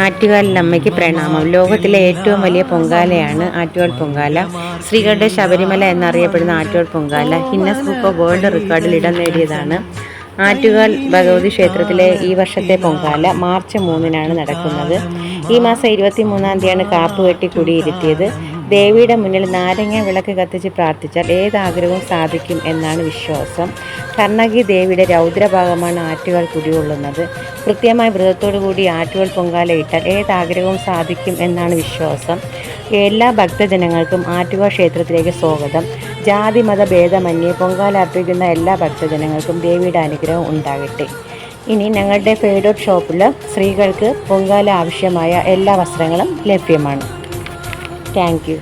ആറ്റുകാലിലമ്മയ്ക്ക് പ്രണാമം. ലോകത്തിലെ ഏറ്റവും വലിയ പൊങ്കാലയാണ് ആറ്റുകാൽ പൊങ്കാല. സ്ത്രീകളുടെ ശബരിമല എന്നറിയപ്പെടുന്ന Attukal Pongala Guinness book of world റെക്കോർഡിൽ ഇടം നേടിയതാണ്. ആറ്റുകാൽ ഭഗവതി ക്ഷേത്രത്തിലെ ഈ വർഷത്തെ പൊങ്കാല മാർച്ച് 3-നാണ് നടക്കുന്നത്. ഈ മാസം 23-ാം തീയതിയാണ് കാപ്പ് കെട്ടി കുടിയിരുത്തിയത്. ദേവിയുടെ മുന്നിൽ നാരങ്ങ വിളക്ക് കത്തിച്ച് പ്രാർത്ഥിച്ചാൽ ഏതാഗ്രഹവും സാധിക്കും എന്നാണ് വിശ്വാസം. കർണകി ദേവിയുടെ രൗദ്രഭാഗമാണ് ആറ്റുകാൽ കുടികൊള്ളുന്നത്. കൃത്യമായ വ്രതത്തോടു കൂടി ആറ്റുകാൽ പൊങ്കാല ഇട്ടാൽ ഏതാഗ്രഹവും സാധിക്കും എന്നാണ് വിശ്വാസം. എല്ലാ ഭക്തജനങ്ങൾക്കും ആറ്റുകാൽ ക്ഷേത്രത്തിലേക്ക് സ്വാഗതം. ജാതി മത ഭേദമന്യേ പൊങ്കാല അർപ്പിക്കുന്ന എല്ലാ ഭക്തജനങ്ങൾക്കും ദേവിയുടെ അനുഗ്രഹം ഉണ്ടാകട്ടെ. ഇനി ഞങ്ങളുടെ ഫെയ്ഡോട്ട് ഷോപ്പിൽ സ്ത്രീകൾക്ക് പൊങ്കാല ആവശ്യമായ എല്ലാ വസ്ത്രങ്ങളും ലഭ്യമാണ്. Thank you.